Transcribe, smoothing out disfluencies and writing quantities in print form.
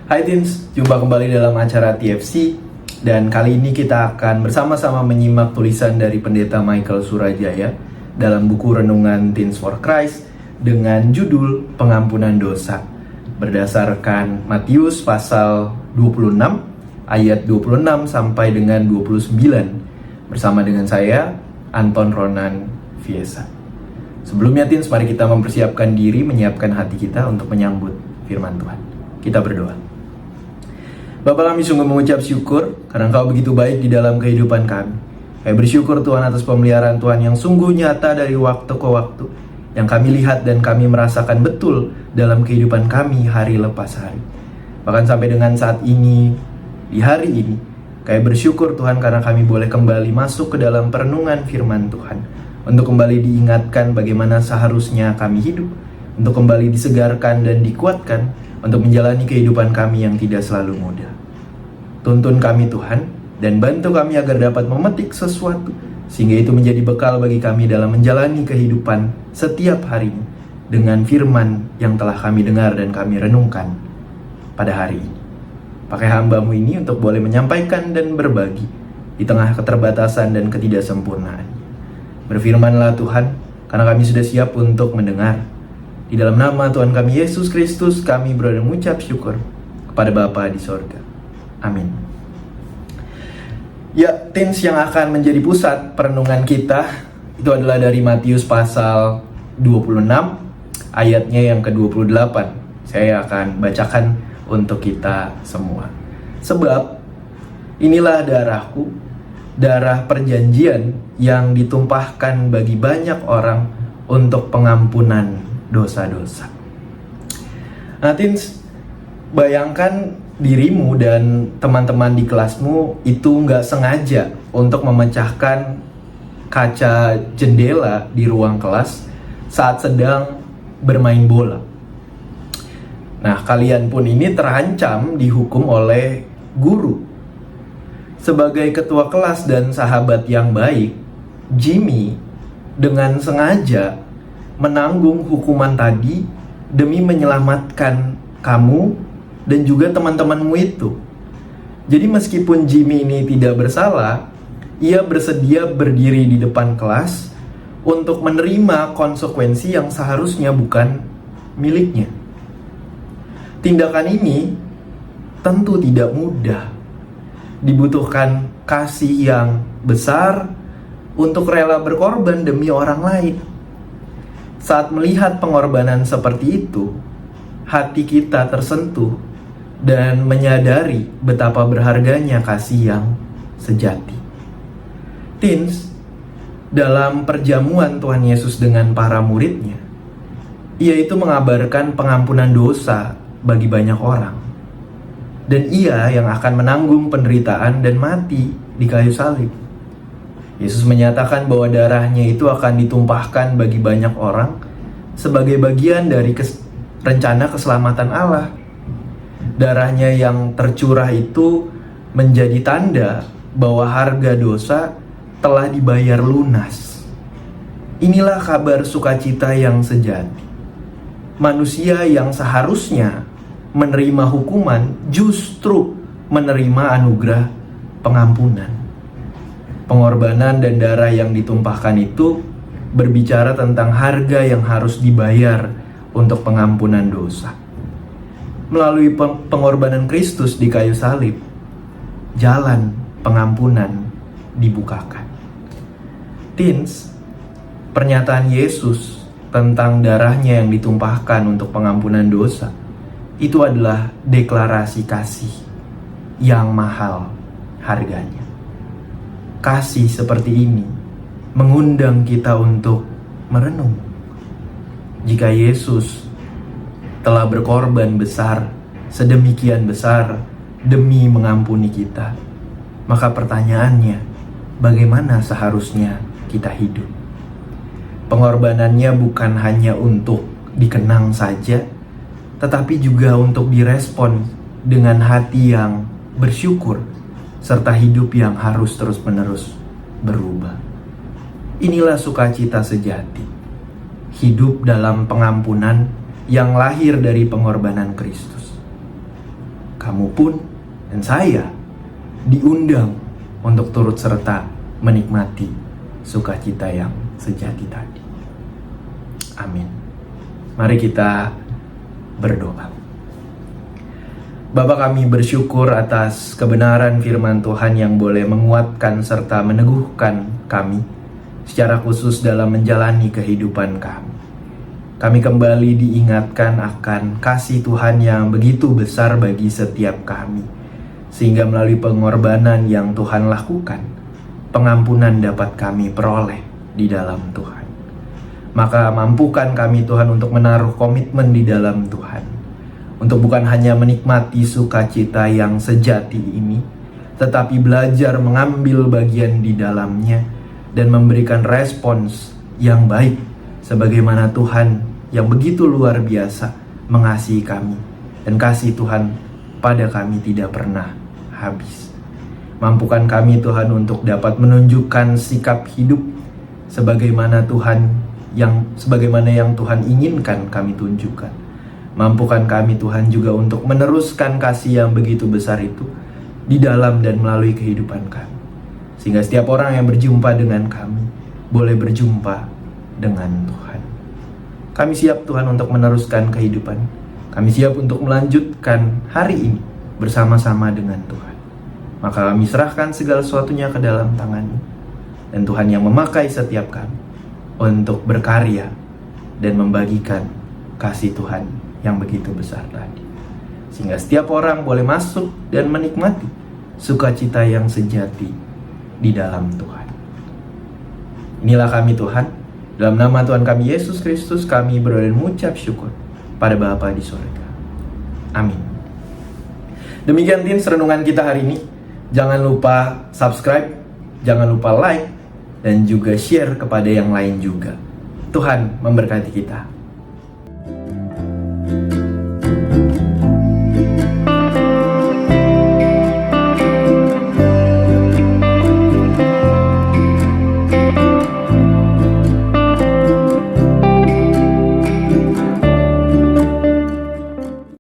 Hai Teens, jumpa kembali dalam acara TFC. Dan kali ini kita akan bersama-sama menyimak tulisan dari Pendeta Michael Surajaya dalam buku Renungan Teens for Christ dengan judul Pengampunan Dosa, berdasarkan Matius pasal 26 ayat 26 sampai dengan 29, bersama dengan saya, Anton Ronan Fiesa. Sebelumnya Teens, mari kita mempersiapkan diri, menyiapkan hati kita untuk menyambut firman Tuhan. Kita berdoa. Bapa, kami sungguh mengucap syukur karena Engkau begitu baik di dalam kehidupan kami. Kami bersyukur Tuhan atas pemeliharaan Tuhan yang sungguh nyata dari waktu ke waktu, yang kami lihat dan kami merasakan betul dalam kehidupan kami hari lepas hari. Bahkan sampai dengan saat ini, di hari ini, kami bersyukur Tuhan karena kami boleh kembali masuk ke dalam perenungan firman Tuhan, untuk kembali diingatkan bagaimana seharusnya kami hidup, untuk kembali disegarkan dan dikuatkan untuk menjalani kehidupan kami yang tidak selalu mudah. Tuntun kami Tuhan, dan bantu kami agar dapat memetik sesuatu, sehingga itu menjadi bekal bagi kami dalam menjalani kehidupan setiap harinya, dengan firman yang telah kami dengar dan kami renungkan pada hari ini. Pakai hamba-Mu ini untuk boleh menyampaikan dan berbagi di tengah keterbatasan dan ketidaksempurnaan. Berfirmanlah Tuhan, karena kami sudah siap untuk mendengar. Di dalam nama Tuhan kami Yesus Kristus, kami berdoa dan mengucap syukur kepada Bapa di sorga. Amin. Ya, Teens, yang akan menjadi pusat perenungan kita itu adalah dari Matius pasal 26 ayatnya yang ke-28. Saya akan bacakan untuk kita semua. Sebab inilah darahku, darah perjanjian yang ditumpahkan bagi banyak orang untuk pengampunan dosa-dosa. Nah, Teens, bayangkan dirimu dan teman-teman di kelasmu itu nggak sengaja untuk memecahkan kaca jendela di ruang kelas saat sedang bermain bola. Nah, kalian pun ini terancam dihukum oleh guru. Sebagai ketua kelas dan sahabat yang baik, Jimmy dengan sengaja menanggung hukuman tadi demi menyelamatkan kamu dan juga teman-temanmu itu. Jadi meskipun Jimmy ini tidak bersalah, ia bersedia berdiri di depan kelas untuk menerima konsekuensi yang seharusnya bukan miliknya. Tindakan ini tentu tidak mudah. Dibutuhkan kasih yang besar untuk rela berkorban demi orang lain. Saat melihat pengorbanan seperti itu, hati kita tersentuh dan menyadari betapa berharganya kasih yang sejati. Teens, dalam perjamuan Tuhan Yesus dengan para muridnya, ia itu mengabarkan pengampunan dosa bagi banyak orang. Dan ia yang akan menanggung penderitaan dan mati di kayu salib. Yesus menyatakan bahwa darahnya itu akan ditumpahkan bagi banyak orang sebagai bagian dari rencana keselamatan Allah. Darahnya yang tercurah itu menjadi tanda bahwa harga dosa telah dibayar lunas. Inilah kabar sukacita yang sejati. Manusia yang seharusnya menerima hukuman justru menerima anugerah pengampunan. Pengorbanan dan darah yang ditumpahkan itu berbicara tentang harga yang harus dibayar untuk pengampunan dosa. Melalui pengorbanan Kristus di kayu salib, jalan pengampunan dibukakan. Teens, pernyataan Yesus tentang darahnya yang ditumpahkan untuk pengampunan dosa itu adalah deklarasi kasih yang mahal harganya. Kasih seperti ini mengundang kita untuk merenung. Jika Yesus telah berkorban besar, sedemikian besar demi mengampuni kita, maka pertanyaannya, bagaimana seharusnya kita hidup? Pengorbanannya bukan hanya untuk dikenang saja, tetapi juga untuk direspon dengan hati yang bersyukur, serta hidup yang harus terus-menerus berubah. Inilah sukacita sejati, hidup dalam pengampunan yang lahir dari pengorbanan Kristus. kamu pun dan saya diundang untuk turut serta menikmati sukacita yang sejati tadi. Amin. Mari kita berdoa. Bapa, kami bersyukur atas kebenaran firman Tuhan yang boleh menguatkan serta meneguhkan kami secara khusus dalam menjalani kehidupan kami. Kami kembali diingatkan akan kasih Tuhan yang begitu besar bagi setiap kami, sehingga melalui pengorbanan yang Tuhan lakukan, pengampunan dapat kami peroleh di dalam Tuhan. Maka mampukan kami Tuhan untuk menaruh komitmen di dalam Tuhan, untuk bukan hanya menikmati sukacita yang sejati ini, tetapi belajar mengambil bagian di dalamnya dan memberikan respons yang baik sebagaimana Tuhan yang begitu luar biasa mengasihi kami, dan kasih Tuhan pada kami tidak pernah habis. Mampukan kami Tuhan untuk dapat menunjukkan sikap hidup sebagaimana yang Tuhan inginkan kami tunjukkan. Mampukan kami Tuhan juga untuk meneruskan kasih yang begitu besar itu di dalam dan melalui kehidupan kami, sehingga setiap orang yang berjumpa dengan kami boleh berjumpa dengan Tuhan. Kami siap Tuhan untuk meneruskan kehidupan. Kami siap untuk melanjutkan hari ini bersama-sama dengan Tuhan. Maka kami serahkan segala sesuatunya ke dalam tangan-Mu, dan Tuhan yang memakai setiap kami untuk berkarya dan membagikan kasih Tuhan yang begitu besar tadi, sehingga setiap orang boleh masuk dan menikmati sukacita yang sejati di dalam Tuhan. Inilah kami Tuhan, dalam nama Tuhan kami Yesus Kristus kami berdoa dan mengucap syukur pada Bapa di surga. Amin. Demikian Teens renungan kita hari ini. Jangan lupa subscribe, jangan lupa like, dan juga share kepada yang lain juga. Tuhan memberkati kita.